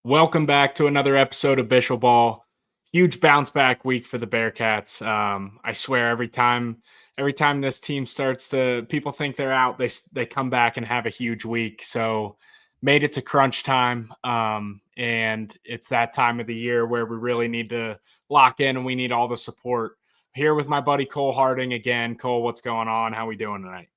Welcome back to another episode of Bischel Ball. Huge bounce back week for the Bearcats. I swear every time this team starts to people think they're out, they come back and have a huge week. So made it to crunch time, and it's that time of the year where we really need to lock in and we need all the support. Here with my buddy Cole Harding again. Cole, what's going on? How we doing tonight?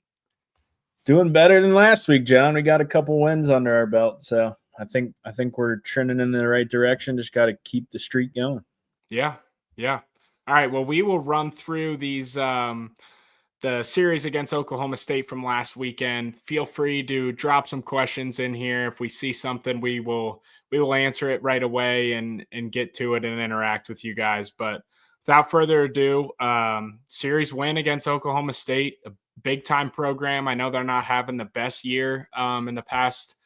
Doing better than last week, John. We got a couple wins under our belt, so I think we're trending in the right direction. Just got to keep the streak going. Yeah. All right. Well, we will run through these the series against Oklahoma State from last weekend. Feel free to drop some questions in here. If we see something, we will answer it right away and get to it and interact with you guys. But without further ado, series win against Oklahoma State, a big time program. I know they're not having the best year in the past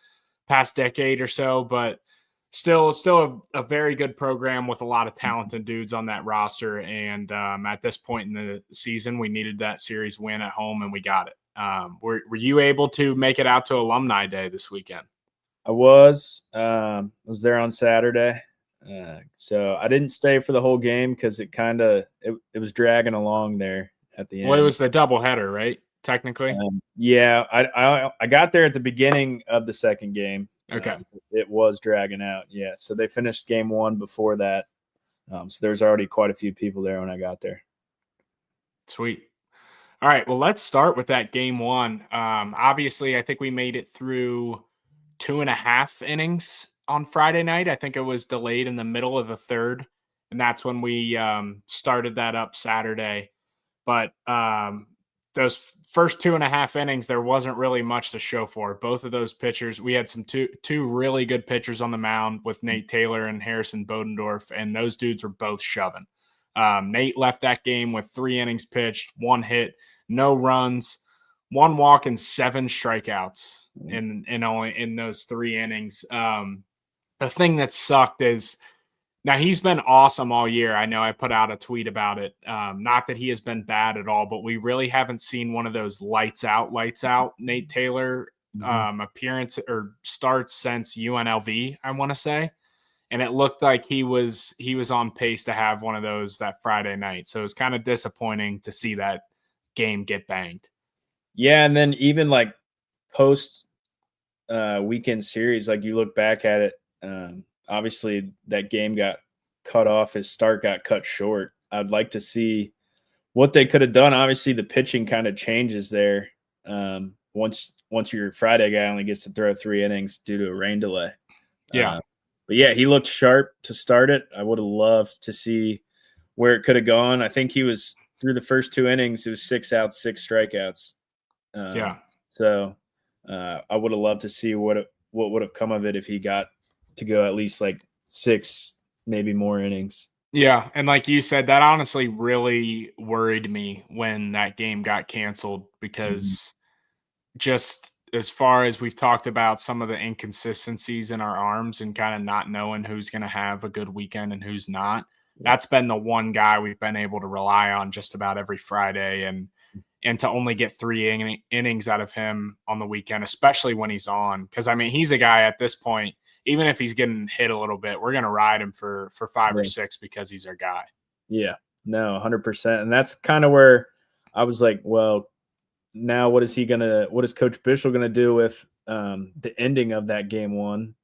decade or so, but still a very good program with a lot of talented dudes on that roster. And at this point in the season, we needed that series win at home, and we got it. Were you able to make it out to Alumni Day this weekend? I was there on Saturday, so I didn't stay for the whole game because it was dragging along there at the end. Well, it was the doubleheader, right? Technically, yeah. I got there at the beginning of the second game. Okay. It was dragging out. Yeah. So they finished game one before that. So there's already quite a few people there when I got there. Sweet. All right. Well, let's start with that game one. Obviously, I think we made it through 2.5 innings on Friday night. I think it was delayed in the middle of the third, and that's when we started that up Saturday. But those first 2.5 innings, there wasn't really much to show for. Both of those pitchers, we had two really good pitchers on the mound with Nate Taylor and Harrison Bodendorf, and those dudes were both shoving. Nate left that game with 3 innings pitched, 1 hit, no runs, 1 walk, and 7 strikeouts in those 3 innings. The thing that sucked is, now, he's been awesome all year. I know I put out a tweet about it. Not that he has been bad at all, but we really haven't seen one of those lights out Nate Taylor appearance or starts since UNLV, I want to say. And it looked like he was on pace to have one of those that Friday night. So it was kind of disappointing to see that game get banged. Yeah, and then even like post weekend series, like you look back at it, obviously that game got cut off. His start got cut short. I'd like to see what they could have done. Obviously, the pitching kind of changes there. Once your Friday guy only gets to throw 3 innings due to a rain delay. Yeah. But yeah, he looked sharp to start it. I would have loved to see where it could have gone. I think he was through the first 2 innings. It was 6 outs, 6 strikeouts. So I would have loved to see what would have come of it if he got to go at least like 6, maybe more innings. Yeah, and like you said, that honestly really worried me when that game got canceled because just as far as we've talked about some of the inconsistencies in our arms and kind of not knowing who's going to have a good weekend and who's not, that's been the one guy we've been able to rely on just about every Friday, and to only get 3 innings out of him on the weekend, especially when he's on, because I mean, he's a guy at this point, even if he's getting hit a little bit, we're going to ride him for 5 or 6 because he's our guy. Yeah, no, 100%. And that's kind of where I was like, well, now what is Coach Bischel going to do with the ending of that game one?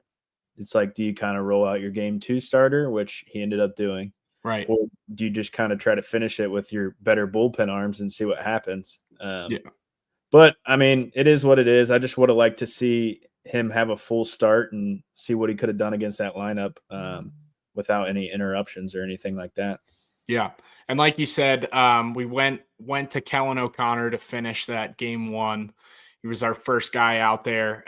It's like, do you kind of roll out your game 2 starter, which he ended up doing? Right. Or do you just kind of try to finish it with your better bullpen arms and see what happens? But, I mean, it is what it is. I just would have liked to see him have a full start and see what he could have done against that lineup without any interruptions or anything like that. Yeah. And like you said, we went to Kellen O'Connor to finish that game 1. He was our first guy out there.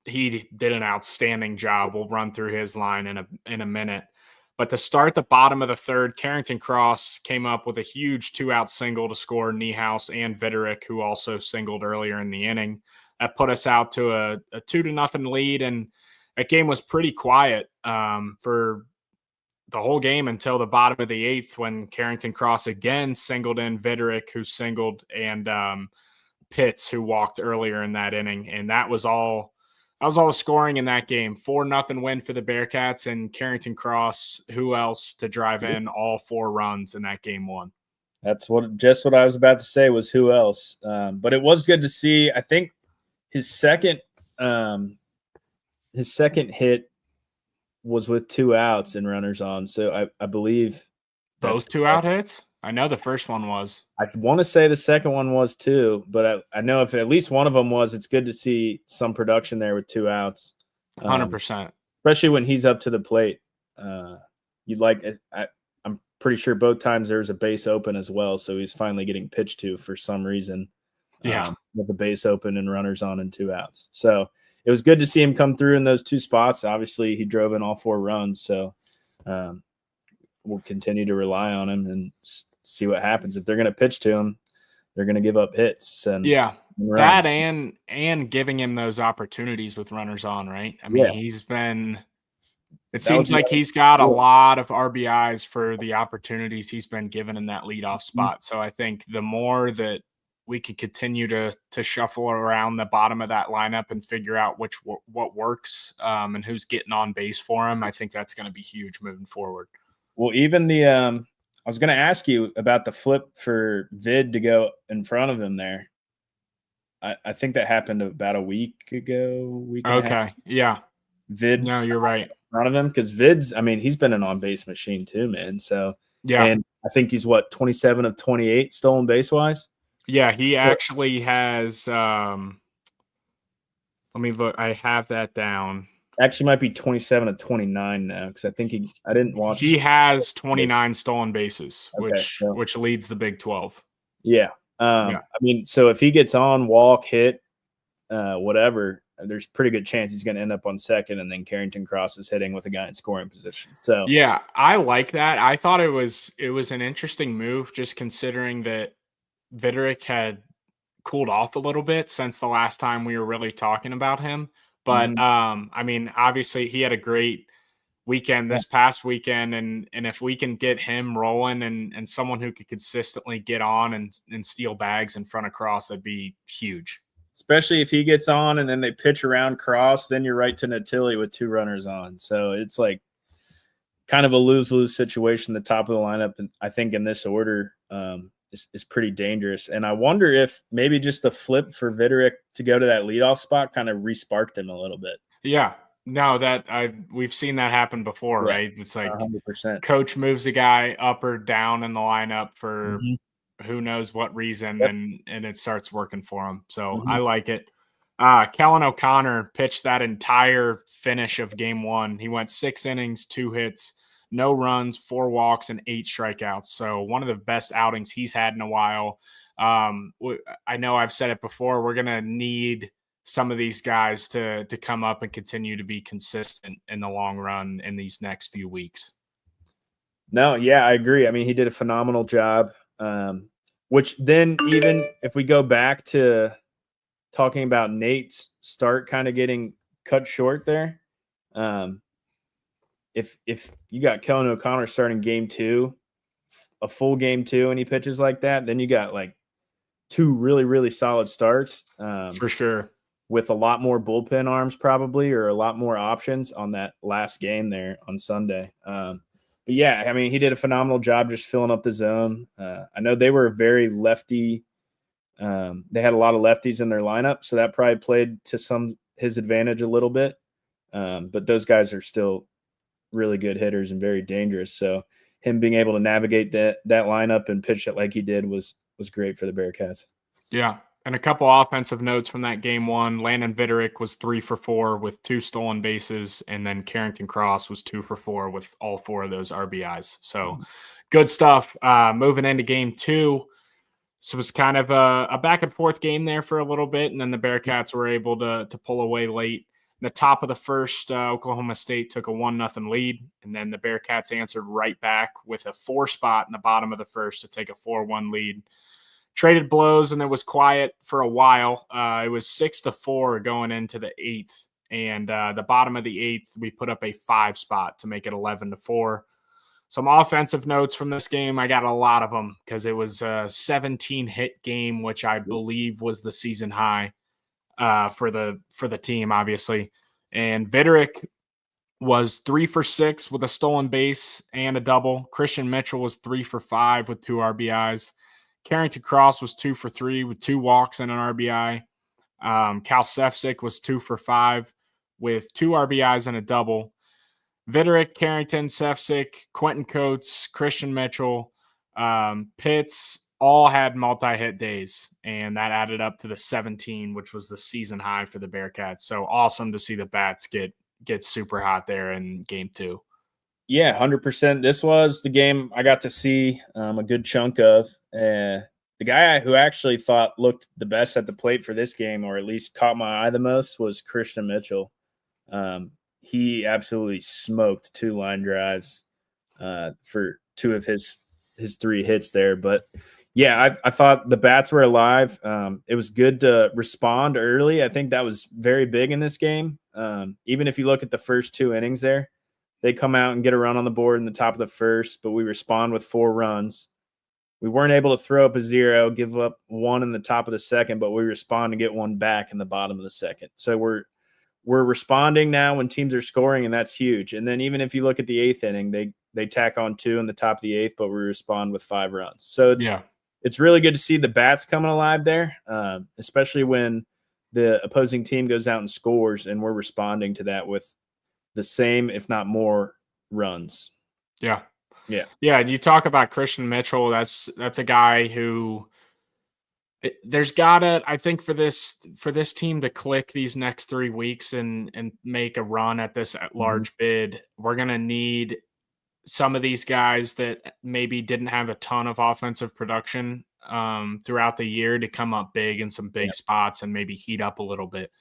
He did an outstanding job. We'll run through his line in a minute. But to start the bottom of the third, Carrington Cross came up with a huge 2-out single to score Niehaus and Vitterick, who also singled earlier in the inning. That put us out to a 2-0 lead, and that game was pretty quiet for the whole game until the bottom of the 8th when Carrington Cross again singled in Vitterick, who singled, and Pitts, who walked earlier in that inning. And that was all That was all the scoring in that game. 4-0 win for the Bearcats, and Carrington Cross, who else to drive in all 4 runs in that game one? That's just what I was about to say was who else. But it was good to see. I think his second hit was with 2 outs and runners on. So I believe that's Both 2-out hits? I know the first one was. I want to say the second one was too, but I know if at least one of them was, it's good to see some production there with 2 outs. 100%. Especially when he's up to the plate. You'd like I'm pretty sure both times there was a base open as well, so he's finally getting pitched to for some reason. Yeah. With the base open and runners on and 2 outs. So it was good to see him come through in those 2 spots. Obviously, he drove in all 4 runs, so we'll continue to rely on him and see what happens. If they're going to pitch to him, they're going to give up hits. And that and giving him those opportunities with runners on, right? I mean, he's been – it seems like he's got a lot of RBIs for the opportunities he's been given in that leadoff spot. So I think the more that we could continue to shuffle around the bottom of that lineup and figure out what works and who's getting on base for him, I think that's going to be huge moving forward. Well, even I was going to ask you about the flip for Vid to go in front of him there. I think that happened about a week ago. Okay, yeah. Vid. No, you're right. In front of him because Vid's, I mean, he's been an on-base machine too, man. So yeah, and I think he's 27 of 28 stolen base wise. Yeah, he actually has. Let me look. I have that down. Actually, might be 27 of 29 now because I think I didn't watch. He has 29 stolen bases, which leads the Big 12. Yeah. I mean, so if he gets on, walk, hit, whatever, there's a pretty good chance he's going to end up on second, and then Carrington Cross is hitting with a guy in scoring position. So yeah, I like that. I thought it was an interesting move, just considering that Viderick had cooled off a little bit since the last time we were really talking about him. But I mean, obviously he had a great weekend this past weekend, and if we can get him rolling and someone who could consistently get on and steal bags in front of Cross, that'd be huge. Especially if he gets on and then they pitch around Cross, then you're right to Natili with 2 runners on. So it's like kind of a lose-lose situation. The top of the lineup, and I think in this order, is pretty dangerous. And I wonder if maybe just the flip for Viderick to go to that leadoff spot kind of re-sparked him a little bit. Yeah. No, we've seen that happen before, right? It's like 100%. Coach moves a guy up or down in the lineup for who knows what reason, and it starts working for him. So I like it. Kellen O'Connor pitched that entire finish of game 1. He went 6 innings, 2 hits, no runs, 4 walks, and 8 strikeouts. So one of the best outings he's had in a while. I know I've said it before. We're going to need some of these guys to come up and continue to be consistent in the long run in these next few weeks. No, yeah, I agree. I mean, he did a phenomenal job. Which then, even if we go back to talking about Nate's start kind of getting cut short there, if you got Kellen O'Connor starting game 2, a full game 2, and he pitches like that, then you got like 2 really, really solid starts. For sure. With a lot more bullpen arms probably, or a lot more options on that last game there on Sunday. But yeah, I mean, he did a phenomenal job just filling up the zone. I know they were very lefty. They had a lot of lefties in their lineup, so that probably played to his advantage a little bit. But those guys are still really good hitters and very dangerous. So him being able to navigate that lineup and pitch it like he did was great for the Bearcats. Yeah. And a couple offensive notes from that game 1. Landon Viderick was 3 for 4 with 2 stolen bases, and then Carrington Cross was 2 for 4 with all 4 of those RBIs. So good stuff. Moving into game 2, this was kind of a back and forth game there for a little bit, and then the Bearcats were able to pull away late. In the top of the first, Oklahoma State took a 1-0 lead, and then the Bearcats answered right back with a 4 spot in the bottom of the first to take a 4-1 lead. Traded blows, and it was quiet for a while. It was 6-4 going into the 8th, and the bottom of the 8th, we put up a 5 spot to make it 11-4. Some offensive notes from this game. I got a lot of them because it was a 17-hit game, which I believe was the season high. for the team, obviously. And Viderick was 3 for 6 with a stolen base and a double. Christian Mitchell was 3 for 5 with 2 RBIs. Carrington Cross was 2 for 3 with 2 walks and an RBI. Cal Sefcik was 2 for 5 with 2 RBIs and a double. Viderick, Carrington, Sefcik, Quentin Coates, Christian Mitchell, Pitts all had multi-hit days, and that added up to the 17, which was the season high for the Bearcats. So awesome to see the Bats get super hot there in game 2. Yeah, 100%. This was the game I got to see a good chunk of. The guy who actually thought looked the best at the plate for this game, or at least caught my eye the most, was Christian Mitchell. He absolutely smoked 2 line drives for 2 of his 3 hits there. But yeah, I thought the Bats were alive. It was good to respond early. I think that was very big in this game. Even if you look at the first 2 innings there, they come out and get a run on the board in the top of the first, but we respond with 4 runs. We weren't able to throw up a 0, give up 1 in the top of the second, but we respond and get 1 back in the bottom of the second. So we're responding now when teams are scoring, and that's huge. And then even if you look at the 8th inning, they tack on 2 in the top of the 8th, but we respond with 5 runs. So it's really good to see the Bats coming alive there, especially when the opposing team goes out and scores, and we're responding to that with the same, if not more, runs. Yeah. Yeah. Yeah. And you talk about Christian Mitchell. That's a guy who there's gotta, I think for this team to click these next 3 weeks and make a run at this at large bid, we're going to need some of these guys that maybe didn't have a ton of offensive production throughout the year to come up big in some big spots and maybe heat up a little bit.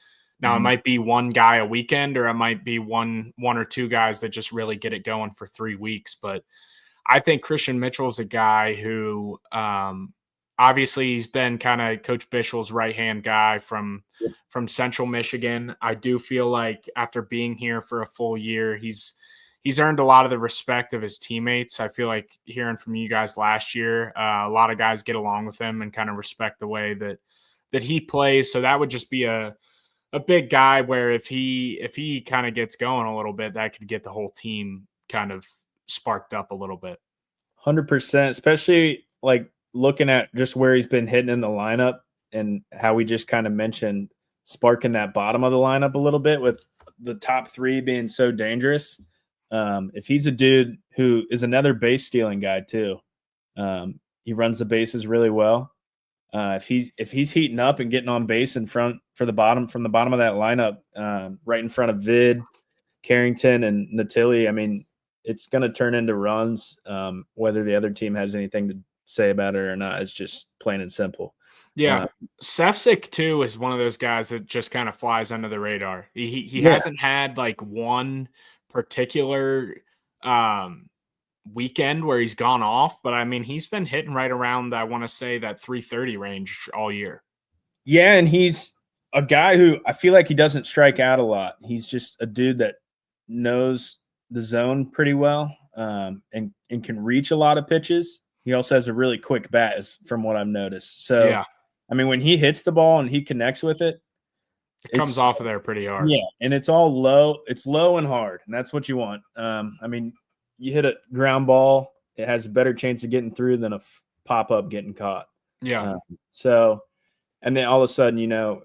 Now it might be one guy a weekend, or it might be one or 2 guys that just really get it going for 3 weeks. But I think Christian Mitchell is a guy who obviously he's been kind of Coach Bischel's right-hand guy from Central Michigan. I do feel like after being here for a full year, he's earned a lot of the respect of his teammates. I feel like hearing from you guys last year, a lot of guys get along with him and kind of respect the way that he plays. So that would just be a big guy where if he kind of gets going a little bit, that could get the whole team kind of sparked up a little bit. 100%, especially like looking at just where he's been hitting in the lineup and how we just kind of mentioned sparking that bottom of the lineup a little bit with the top 3 being so dangerous. If he's a dude who is another base stealing guy too, he runs the bases really well. If he's heating up and getting on base in front from the bottom of that lineup, right in front of Vid, Carrington, and Natili, I mean, it's going to turn into runs. Whether the other team has anything to say about it or not, it's just plain and simple. Yeah, Sefcik too is one of those guys that just kind of flies under the radar. He hasn't had like one particular weekend where he's gone off, but I mean he's been hitting right around, I want to say, that 330 range all year. Yeah, and he's a guy who I feel like he doesn't strike out a lot. He's just a dude that knows the zone pretty well, and can reach a lot of pitches. He also has a really quick bat, from what I've noticed. So yeah, I mean, when he hits the ball and he connects with it, it comes off of there pretty hard. Yeah, and it's all low. It's low and hard, and that's what you want. I mean, you hit a ground ball, it has a better chance of getting through than a pop-up getting caught. Yeah. So, and then all of a sudden,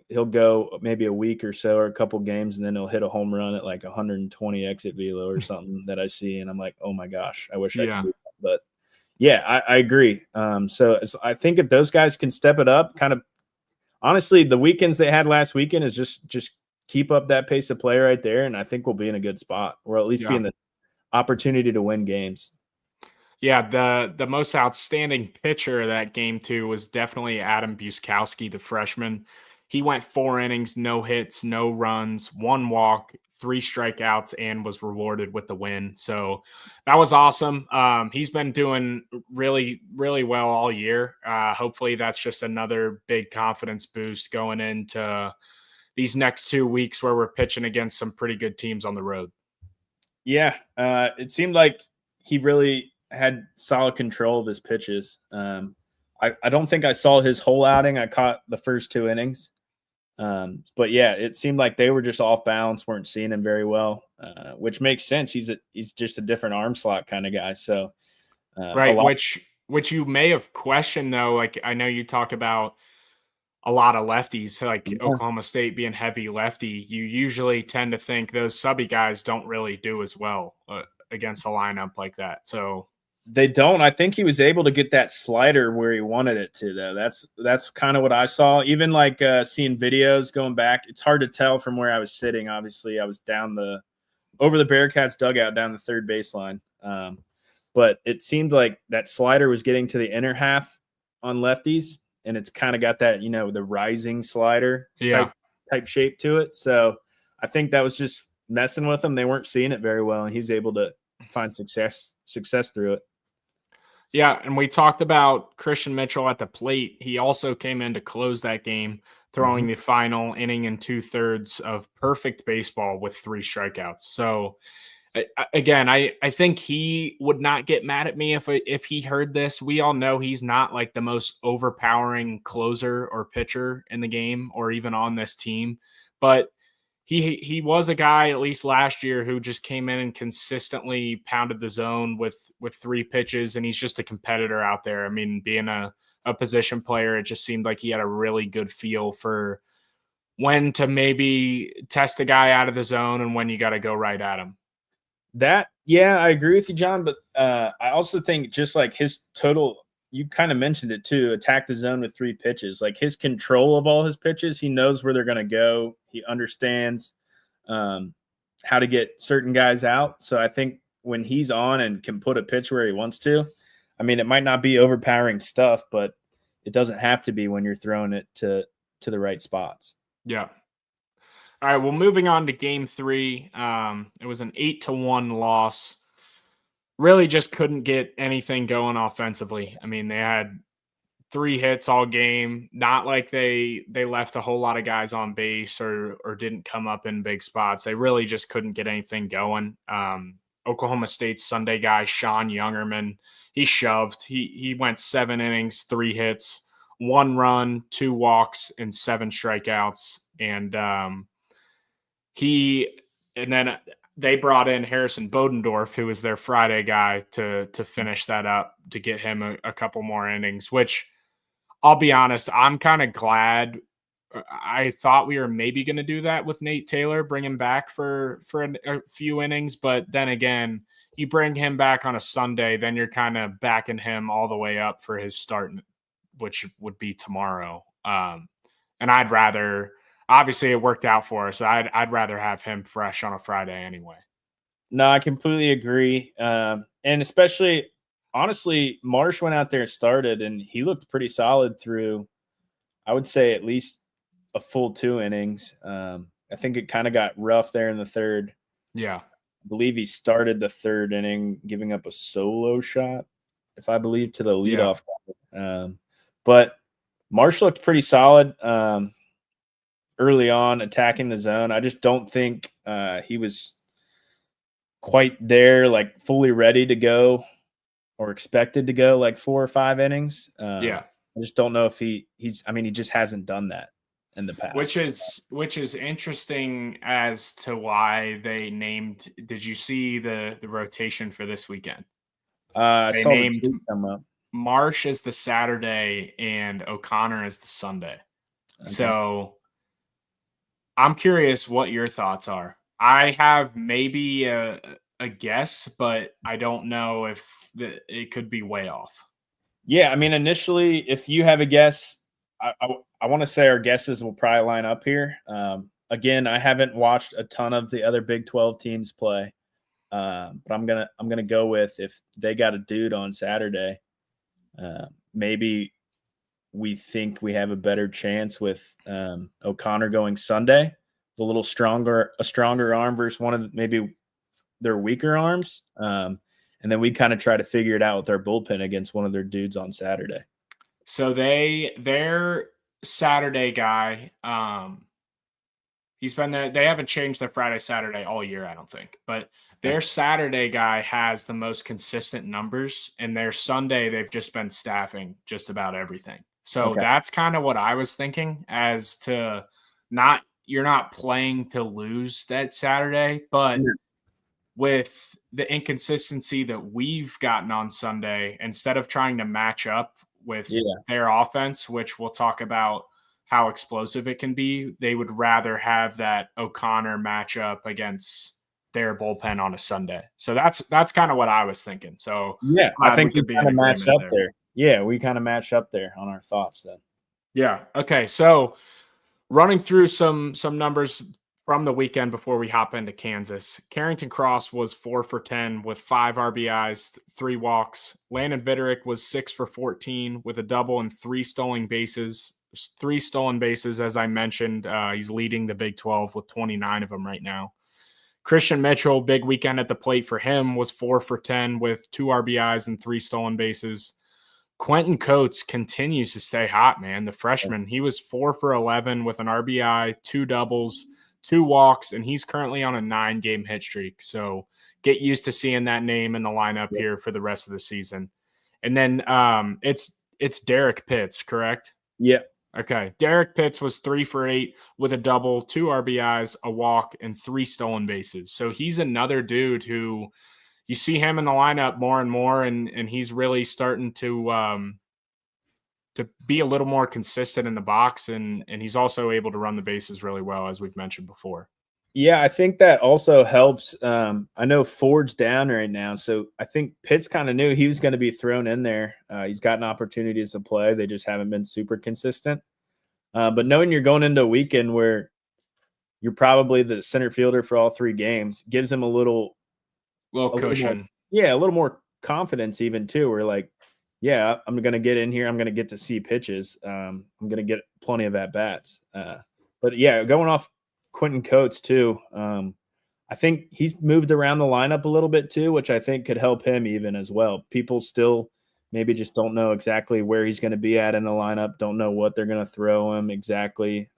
he'll go maybe a week or so or a couple games, and then he'll hit a home run at like 120 exit velo or something that I see, and I'm like, oh my gosh, I wish I could do that. But yeah, I agree. So I think if those guys can step it up, kind of honestly, the weekends they had last weekend is just keep up that pace of play right there, and I think we'll be in a good spot, or at least be in the opportunity to win games. Yeah, the most outstanding pitcher of that game too was definitely Adam Buskowski, the freshman. He went 4 innings, no hits, no runs, 1 walk, 3 strikeouts, and was rewarded with the win. So that was awesome. He's been doing really, really well all year. Hopefully that's just another big confidence boost going into these next 2 weeks where we're pitching against some pretty good teams on the road. Yeah, it seemed like he really had solid control of his pitches. I don't think I saw his whole outing. I caught the first 2 innings. But yeah, it seemed like they were just off balance, weren't seeing him very well, which makes sense. He's just a different arm slot kind of guy. So a Right, lot. which you may have questioned though. Like I know you talk about a lot of lefties, like Yeah. Oklahoma State being heavy lefty. You usually tend to think those subby guys don't really do as well against a lineup like that. So They don't. I think he was able to get that slider where he wanted it to, though. That's kind of what I saw. Even like seeing videos going back, it's hard to tell from where I was sitting. Obviously, I was down the over the Bearcats dugout down the third baseline. But it seemed like that slider was getting to the inner half on lefties, and it's kind of got that, the rising slider yeah. type shape to it. So I think that was just messing with them. They weren't seeing it very well, and he was able to find success through it. Yeah, and we talked about Christian Mitchell at the plate. He also came in to close that game, throwing Mhm. the final inning and 2/3 of perfect baseball with 3 strikeouts. So again, I think he would not get mad at me if he heard this. We all know he's not like the most overpowering closer or pitcher in the game or even on this team, but he was a guy at least last year who just came in and consistently pounded the zone with 3 pitches, and he's just a competitor out there. I mean, being a position player, it just seemed like he had a really good feel for when to maybe test a guy out of the zone and when you got to go right at him. Yeah, I agree with you, John. But I also think just like his total, you kind of mentioned it too, attack the zone with 3 pitches. Like his control of all his pitches, he knows where they're going to go. He understands how to get certain guys out. So I think when he's on and can put a pitch where he wants to, I mean, it might not be overpowering stuff, but it doesn't have to be when you're throwing it to the right spots. Yeah. All right. Well, moving on to game 3. It was an 8-1 loss. Really just couldn't get anything going offensively. I mean, they had 3 hits all game. Not like they left a whole lot of guys on base or didn't come up in big spots. They really just couldn't get anything going. Oklahoma State's Sunday guy, Sean Youngerman, he shoved. He went 7 innings, 3 hits, 1 run, 2 walks, and 7 strikeouts. He and then they brought in Harrison Bodendorf, who was their Friday guy, to finish that up to get him a couple more innings. Which I'll be honest, I'm kind of glad. I thought we were maybe going to do that with Nate Taylor, bring him back for a few innings, but then again, you bring him back on a Sunday, then you're kind of backing him all the way up for his start, which would be tomorrow. And I'd rather, obviously, it worked out for us. I'd rather have him fresh on a Friday anyway. No, I completely agree. And especially, honestly, Marsh went out there and started, and he looked pretty solid through, I would say, at least a full 2 innings. I think it kind of got rough there in the third. Yeah. I believe he started the 3rd inning giving up a solo shot, if I believe, to the Yeah. leadoff. But Marsh looked pretty solid early on, attacking the zone. I just don't think he was quite there, like fully ready to go or expected to go like 4 or 5 innings. Yeah. I just don't know if he's. I mean, he just hasn't done that in the past. Which is interesting as to why they named. Did you see the rotation for this weekend? I They saw the named tweet come up. Marsh as the Saturday and O'Connor as the Sunday. Okay. So I'm curious what your thoughts are. I have maybe a guess, but I don't know if it could be way off. Yeah, I mean, initially, if you have a guess, I want to say our guesses will probably line up here. Again, I haven't watched a ton of the other Big 12 teams play, but I'm gonna go with if they got a dude on Saturday, maybe we think we have a better chance with O'Connor going Sunday, a stronger arm versus one of maybe their weaker arms. And then we kind of try to figure it out with our bullpen against one of their dudes on Saturday. So their Saturday guy, he's been there. They haven't changed their Friday Saturday all year, I don't think. But their Saturday guy has the most consistent numbers, and their Sunday they've just been staffing just about everything. So Okay. that's kind of what I was thinking as to you're not playing to lose that Saturday, but No. with the inconsistency that we've gotten on Sunday, instead of trying to match up with Yeah. their offense, which we'll talk about how explosive it can be, they would rather have that O'Connor matchup against their bullpen on a Sunday. So that's kind of what I was thinking. So Yeah, I glad we think we could be in kind of matched agreement up there. there. Yeah, we kind of matched up there on our thoughts then. Yeah. Okay. So running through some numbers from the weekend before we hop into Kansas. Carrington Cross was 4 for 10 with 5 RBIs, 3 walks. Landon Vitterick was 6 for 14 with a double and 3 stolen bases. 3 stolen bases, as I mentioned. He's leading the Big 12 with 29 of them right now. Christian Mitchell, big weekend at the plate for him, was 4 for 10 with 2 RBIs and 3 stolen bases. Quentin Coates continues to stay hot, man. The freshman, he was 4 for 11 with an RBI, 2 doubles, 2 walks, and he's currently on a 9-game hit streak. So get used to seeing that name in the lineup Yeah. here for the rest of the season. And then it's Derek Pitts, correct? Yeah. Okay. Derek Pitts was 3 for 8 with a double, 2 RBIs, a walk, and 3 stolen bases. So he's another dude who you see him in the lineup more and more, and he's really starting to be a little more consistent in the box, and he's also able to run the bases really well, as we've mentioned before. Yeah, I think that also helps. I know Ford's down right now, so I think Pitts kind of knew he was going to be thrown in there. He's gotten opportunities to play; they just haven't been super consistent. But knowing you're going into a weekend where you're probably the center fielder for all 3 games gives him a little more, Cushion. yeah, a little more confidence even too. We're like, yeah, I'm going to get in here. I'm going to get to see pitches. I'm going to get plenty of at bats. But yeah, going off Quentin Coates too. I think he's moved around the lineup a little bit too, which I think could help him even as well. People still maybe just don't know exactly where he's going to be at in the lineup, don't know what they're going to throw him exactly.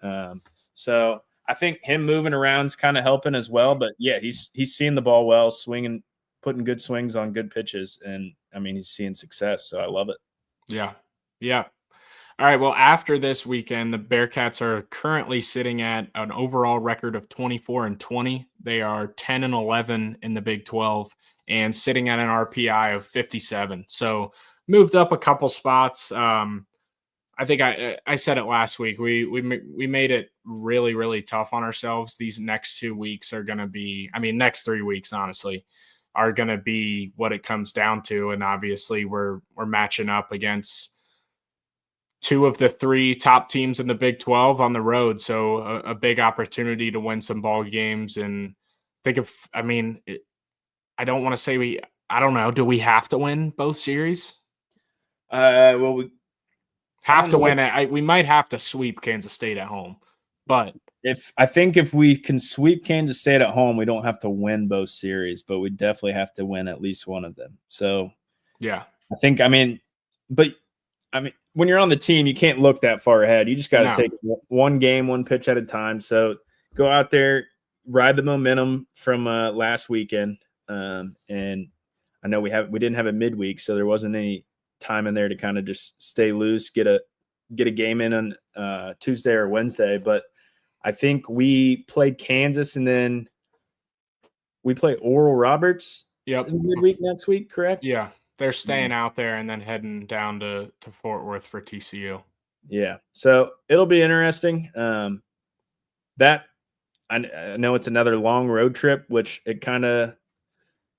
So I think him moving around is kind of helping as well. But yeah, he's seeing the ball well, swinging, putting good swings on good pitches, and I mean he's seeing success. So I love it. Yeah, yeah. All right. Well, after this weekend, the Bearcats are currently sitting at an overall record of 24-20. They are 10-11 in the Big 12 and sitting at an RPI of 57. So moved up a couple spots. I think I said it last week. We made it really, really tough on ourselves. These next 2 weeks are going to be, I mean, next 3 weeks, honestly, are going to be what it comes down to. And obviously, we're matching up against 2 of the 3 top teams in the Big 12 on the road. So a big opportunity to win some ball games. And I don't want to say I don't know. Do we have to win both series? Well, I Have don't to know win it. We might have to sweep Kansas State at home, but if we can sweep Kansas State at home, we don't have to win both series, but we definitely have to win at least one of them. So yeah, but when you're on the team, you can't look that far ahead. You just got to take one game, one pitch at a time. So go out there, ride the momentum from last weekend. And I know we didn't have a midweek, so there wasn't any time in there to kind of just stay loose, get a game in on Tuesday or Wednesday. But I think we played Kansas, and then we play Oral Roberts in the midweek next week, correct? Yeah, they're staying out there and then heading down to Fort Worth for TCU. Yeah, so it'll be interesting. That I know it's another long road trip, which it kind of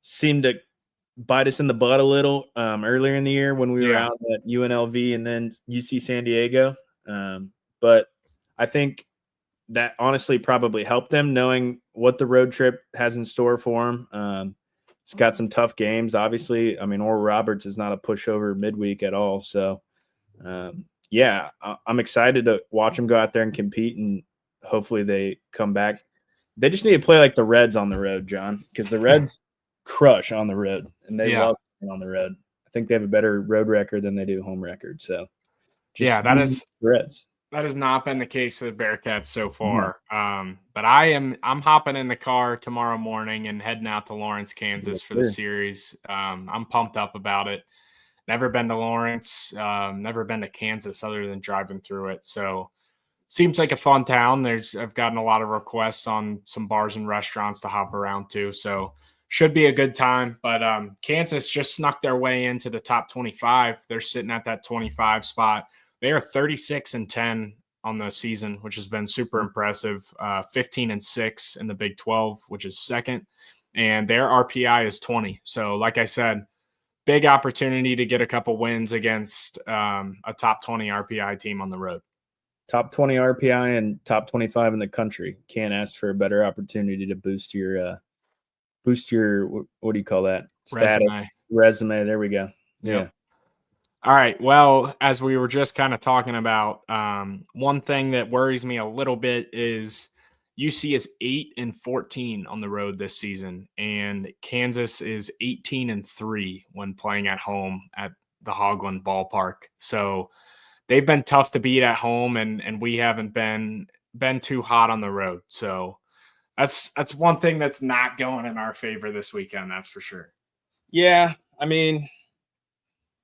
seemed to bite us in the butt a little earlier in the year when we were out at UNLV and then UC San Diego. But I think that honestly probably helped them knowing what the road trip has in store for them. It's got some tough games, obviously. I mean, Oral Roberts is not a pushover midweek at all. So, yeah, I'm excited to watch them go out there and compete, and hopefully they come back. They just need to play like the Reds on the road, John, because the Reds crush on the road, and they love on the road. I think they have a better road record than they do home record. So, that is Reds. That has not been the case for the Bearcats so far. But I'm hopping in the car tomorrow morning and heading out to Lawrence, Kansas for the series. I'm pumped up about it. Never been to Lawrence, never been to Kansas other than driving through it. So seems like a fun town. I've gotten a lot of requests on some bars and restaurants to hop around to, so should be a good time. But Kansas just snuck their way into the top 25. They're sitting at that 25 spot. They are 36-10 on the season, which has been super impressive. 15-6 in the Big 12, which is second, and their RPI is 20. So, like I said, big opportunity to get a couple wins against a top 20 RPI team on the road. Top 20 RPI and top 25 in the country. Can't ask for a better opportunity to boost your what do you call that? Status resume. There we go. Yep. Yeah. All right. Well, as we were just kind of talking about, one thing that worries me a little bit is UC is 8-14 on the road this season, and Kansas is 18-3 when playing at home at the Hogland ballpark. So they've been tough to beat at home, and we haven't been too hot on the road. So that's one thing that's not going in our favor this weekend. That's for sure. Yeah. I mean,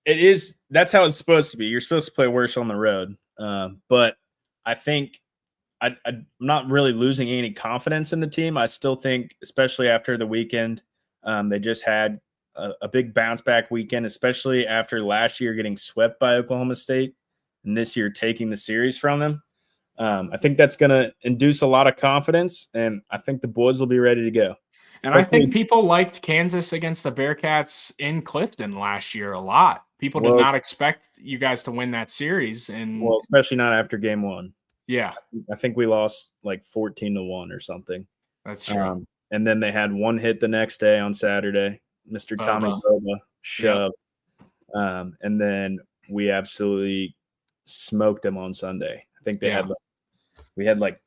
that's how it's supposed to be. You're supposed to play worse on the road. But I think I'm not really losing any confidence in the team. I still think, especially after the weekend, they just had a big bounce back weekend, especially after last year getting swept by Oklahoma State and this year taking the series from them. I think that's going to induce a lot of confidence, and I think the boys will be ready to go. And I think people liked Kansas against the Bearcats in Clifton last year a lot. People did not expect you guys to win that series. And especially not after game one. Yeah. I think we lost like 14-1 or something. That's true. And then they had one hit the next day on Saturday. Mr. Tommy Boba shoved. Yep. And then we absolutely smoked them on Sunday. I think we had like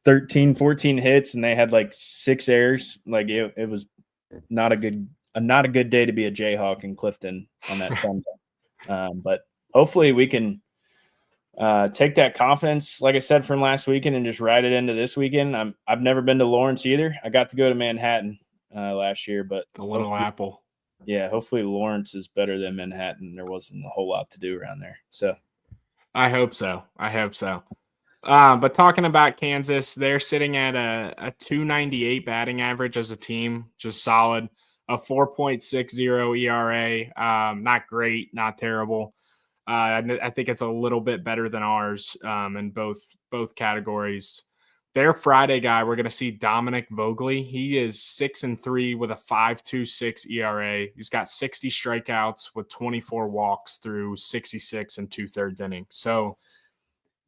13, 14 hits, and they had like 6 errors. Like it was not a good day to be a Jayhawk in Clifton on that Sunday. But hopefully we can take that confidence, like I said, from last weekend and just ride it into this weekend. I've never been to Lawrence either. I got to go to Manhattan last year, but the Little Apple. Yeah, hopefully Lawrence is better than Manhattan. There wasn't a whole lot to do around there. So I hope so. But talking about Kansas, they're sitting at a 298 batting average as a team, just solid. A 4.60 ERA, not great, not terrible. I think it's a little bit better than ours in both categories. Their Friday guy, we're going to see Dominic Vogley. He is 6-3 with a 5.26 ERA. He's got 60 strikeouts with 24 walks through 66 and 2/3 innings. So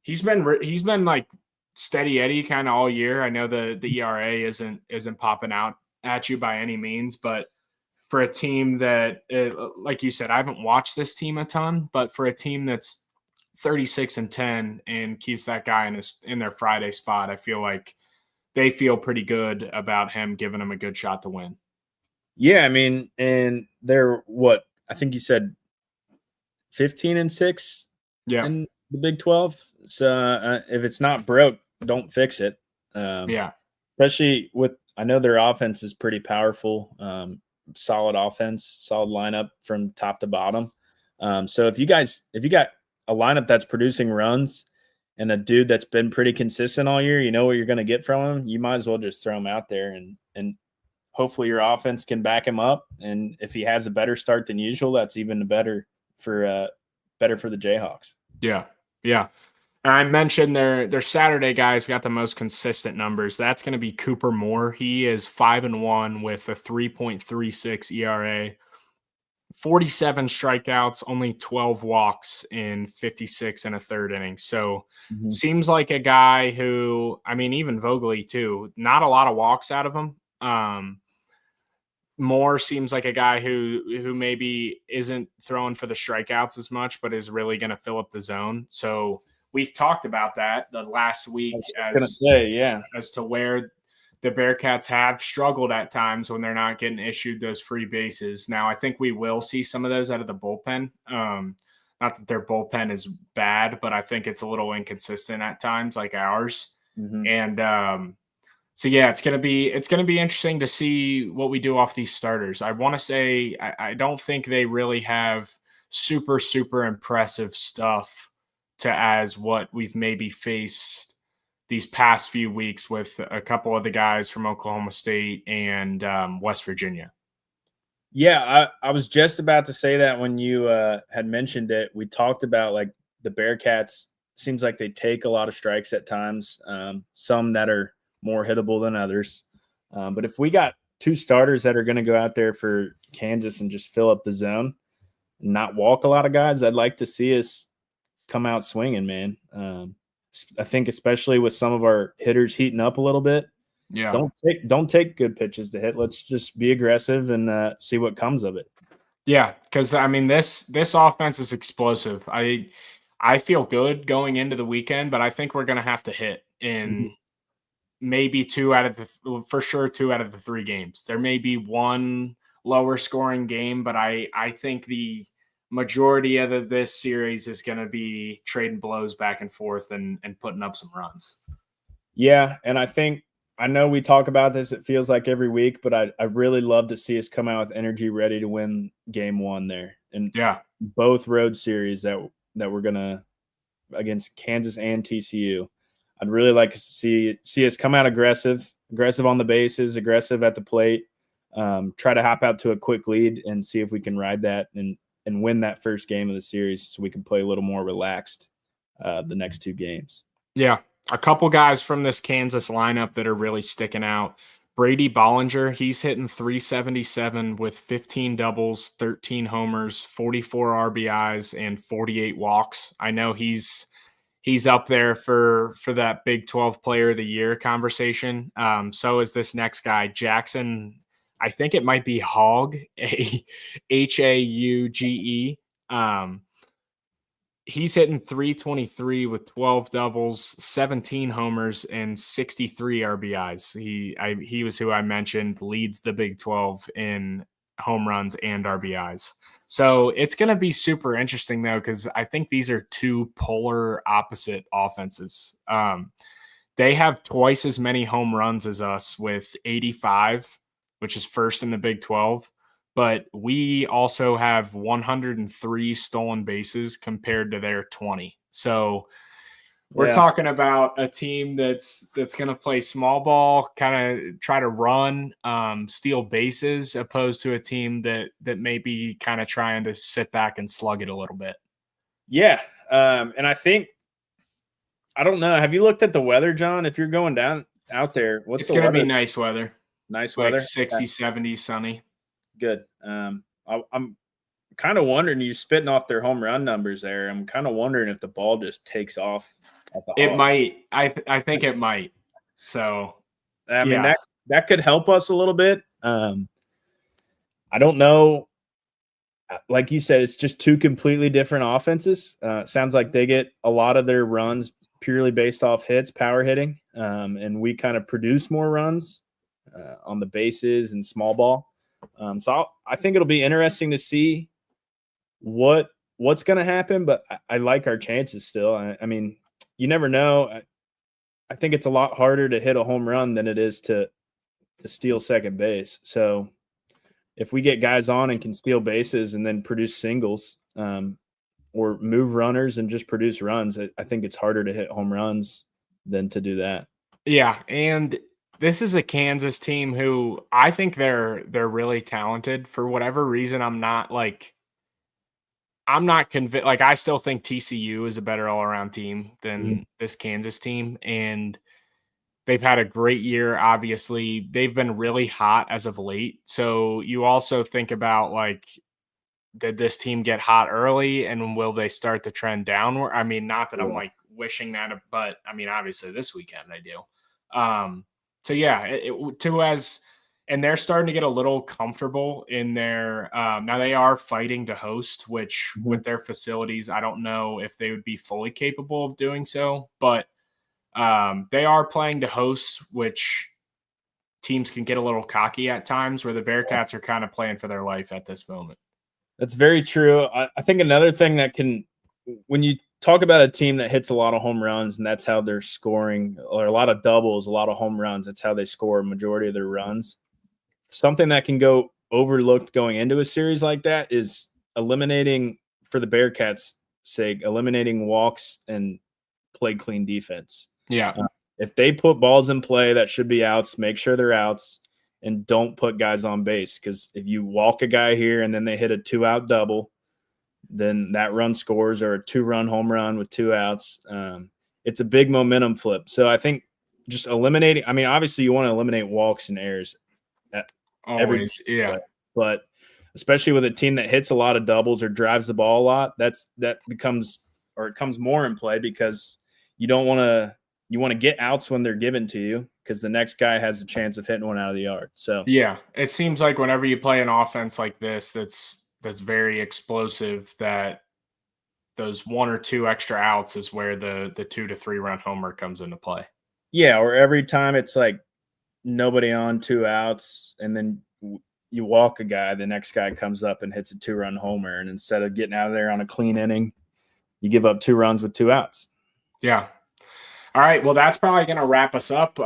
he's been like steady Eddie kind of all year. I know the ERA isn't popping out at you by any means, but for a team that, like you said, I haven't watched this team a ton, but for a team that's 36-10 and keeps that guy in their Friday spot, I feel like they feel pretty good about him, giving him a good shot to win. Yeah, I mean, and they're what I think you said 15-6 in the Big 12. So if it's not broke, don't fix it. Especially with, I know their offense is pretty powerful. Solid offense, solid lineup from top to bottom. So if you got a lineup that's producing runs and a dude that's been pretty consistent all year, you know what you're going to get from him. You might as well just throw him out there and hopefully your offense can back him up. And if he has a better start than usual, that's even better for the Jayhawks. Yeah. I mentioned their Saturday guys got the most consistent numbers. That's going to be Cooper Moore. He is 5-1 with a 3.36 ERA, 47 strikeouts, only 12 walks in 56 and a third innings. So seems like a guy who, I mean, even Vogley too, not a lot of walks out of him. Moore seems like a guy who maybe isn't throwing for the strikeouts as much, but is really going to fill up the zone. So we've talked about that the last week as to where the Bearcats have struggled at times when they're not getting issued those free bases. Now, I think we will see some of those out of the bullpen. Not that their bullpen is bad, but I think it's a little inconsistent at times, like ours. And so yeah, it's gonna be interesting to see what we do off these starters. I want to say I don't think they really have super impressive stuff to as what we've maybe faced these past few weeks with a couple of the guys from Oklahoma State and West Virginia. Yeah, I was just about to say that when you had mentioned it. We talked about like the Bearcats. Seems like they take a lot of strikes at times, some that are more hittable than others. But if we got two starters that are going to go out there for Kansas and just fill up the zone and not walk a lot of guys, I'd like to see us come out swinging, man. I think especially with some of our hitters heating up a little bit, Yeah. don't take good pitches to hit. Let's just be aggressive and see what comes of it. Yeah, because I mean this offense is explosive. I feel good going into the weekend, but I think we're gonna have to hit Mhm. in maybe two out of for sure 2 out of the 3 games. There may be one lower scoring game, but I think the majority of this series is going to be trading blows back and forth and putting up some runs. Yeah, and I know we talk about this, it feels like every week, but I really love to see us come out with energy ready to win game one there. And Yeah. both road series that we're gonna against Kansas and TCU. I'd really like to see us come out aggressive on the bases, aggressive at the plate, try to hop out to a quick lead and see if we can ride that and win that first game of the series so we can play a little more relaxed the next 2 games. Yeah. A couple guys from this Kansas lineup that are really sticking out. Brady Bollinger, he's hitting 377 with 15 doubles, 13 homers, 44 RBIs, and 48 walks. I know he's up there for that Big 12 Player of the Year conversation. So is this next guy, Jackson. I think it might be Hogg, Hauge. He's hitting 323 with 12 doubles, 17 homers, and 63 RBIs. He was who I mentioned leads the Big 12 in home runs and RBIs. So it's going to be super interesting though, because I think these are two polar opposite offenses. They have twice as many home runs as us with 85, which is first in the Big 12. But we also have 103 stolen bases compared to their 20. So we're talking about a team that's going to play small ball, kind of try to run, steal bases, opposed to a team that may be kind of trying to sit back and slug it a little bit. Yeah, and I don't know. Have you looked at the weather, John? If you're going down out there, what's It's the going to weather? be nice weather, Nice like weather. 60, 70, sunny. Good. I'm kind of wondering, you spitting off their home run numbers there. I'm kind of wondering if the ball just takes off at the It Hawks. might. I think it might. So I mean yeah. that could help us a little bit. I don't know. Like you said, it's just two completely different offenses. Sounds like they get a lot of their runs purely based off hits, power hitting, and we kind of produce more runs on the bases and small ball. So I think it'll be interesting to see what's going to happen, but I like our chances still. I mean, you never know. I think it's a lot harder to hit a home run than it is to steal second base. So if we get guys on and can steal bases and then produce singles, or move runners and just produce runs, I think it's harder to hit home runs than to do that. Yeah, and this is a Kansas team who I think they're really talented. For whatever reason, I'm not convinced. Like, I still think TCU is a better all around team than this Kansas team, and they've had a great year. Obviously, they've been really hot as of late. So you also think about, like, did this team get hot early, and will they start to trend downward? I mean, not that I'm like wishing that, but I mean, obviously this weekend I do. So yeah, and they're starting to get a little comfortable in their. Now they are fighting to host, which with their facilities, I don't know if they would be fully capable of doing so, but they are playing to host, which teams can get a little cocky at times, where the Bearcats are kind of playing for their life at this moment. That's very true. I think another thing that can, when you talk about a team that hits a lot of home runs and that's how they're scoring, or a lot of doubles, a lot of home runs, that's how they score a majority of their runs. Something that can go overlooked going into a series like that is eliminating, for the Bearcats, sake, eliminating walks and play clean defense. Yeah. If they put balls in play that should be outs, make sure they're outs and don't put guys on base. Because if you walk a guy here and then they hit a 2-out double, then that run scores, or a 2-run home run with 2 outs. It's a big momentum flip. So I think just eliminating – I mean, obviously you want to eliminate walks and errors at Always, yeah. But especially with a team that hits a lot of doubles or drives the ball a lot, that becomes – or it comes more in play because you don't want to – you want to get outs when they're given to you because the next guy has a chance of hitting one out of the yard. So yeah, it seems like whenever you play an offense like this that's very explosive, that those 1 or 2 extra outs is where the 2 to 3 run homer comes into play. Yeah, or every time it's like nobody on, 2 outs, and then you walk a guy, the next guy comes up and hits a 2-run homer, and instead of getting out of there on a clean inning, you give up 2 runs with 2 outs. Yeah. All right. Well, that's probably going to wrap us up.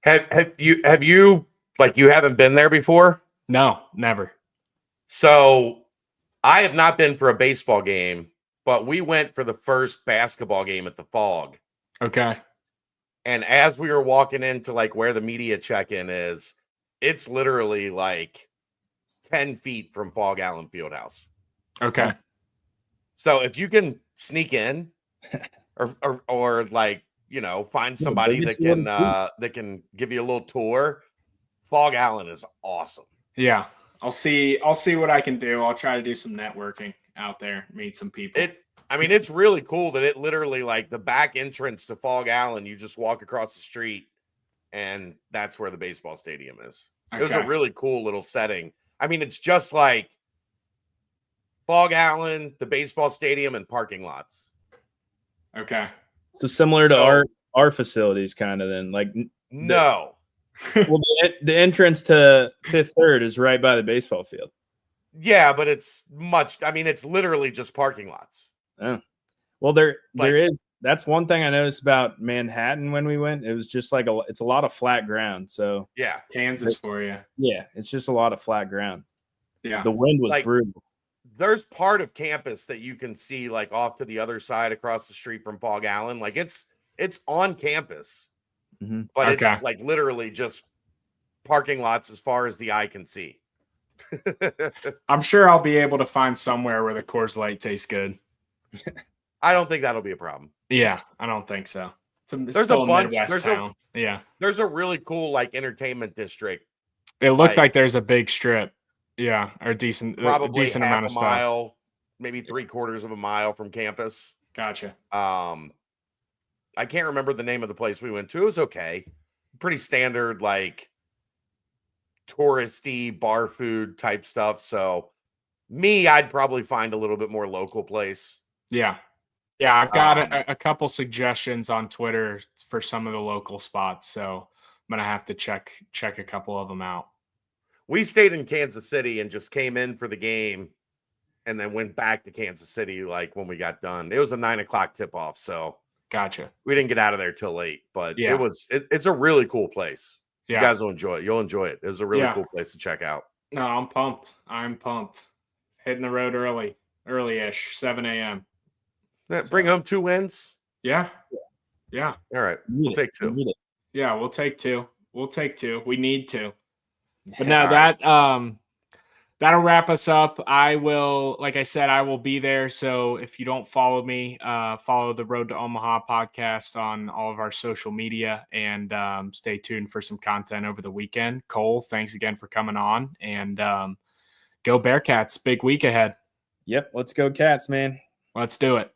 Have you like, you haven't been there before? No, never. So I have not been for a baseball game, but we went for the first basketball game at the Fog. Okay. And as we were walking into like where the media check-in is, it's literally like 10 feet from Fog Allen Fieldhouse. Okay. So if you can sneak in or like, you know, find somebody that can give you a little tour, Fog Allen is awesome. Yeah. I'll see what I can do. I'll try to do some networking out there, meet some people. It's really cool that it literally, like, the back entrance to Fog Allen, you just walk across the street and that's where the baseball stadium is. Okay. It was a really cool little setting. I mean, it's just like Fog Allen, the baseball stadium, and parking lots. Okay. So similar to our facilities, kind of. Then, like, no. Well, the entrance to Fifth Third is right by the baseball field. Yeah, but it's literally just parking lots. Oh. Well, there is. That's one thing I noticed about Manhattan when we went. It was just like it's a lot of flat ground. So yeah, it's Kansas for you. Yeah, it's just a lot of flat ground. Yeah, the wind was brutal. There's part of campus that you can see like off to the other side across the street from Fog Allen. Like it's on campus, but it's like literally just parking lots as far as the eye can see. I'm sure I'll be able to find somewhere where the Coors Light tastes good. I don't think that'll be a problem. Yeah, I don't think so. It's there's still a bunch. Midwest town. Yeah, there's a really cool like entertainment district. It looked like there's a big strip. Yeah, or probably a decent amount of a mile, stuff. Maybe 3/4 of a mile from campus. Gotcha. I can't remember the name of the place we went to. It was okay, pretty standard like touristy bar food type stuff. So I'd probably find a little bit more local place. Yeah. Yeah, I've got a couple suggestions on Twitter for some of the local spots, so I'm gonna have to check a couple of them out. We stayed in Kansas City and just came in for the game and then went back to Kansas City like when we got done. It was a 9:00 tip-off, so gotcha. We didn't get out of there till late, but yeah. It's a really cool place. Yeah. You guys will enjoy it. You'll enjoy it. It was a really cool place to check out. No, I'm pumped. Hitting the road early-ish, 7 a.m. Bring home 2 wins. Yeah. Yeah. All right. We'll take 2. Yeah, we'll take 2. We need to. But no, that'll wrap us up. I will, like I said, I will be there. So if you don't follow me, follow the Road to Omaha podcast on all of our social media, and stay tuned for some content over the weekend. Cole, thanks again for coming on, and go Bearcats. Big week ahead. Yep. Let's go Cats, man. Let's do it.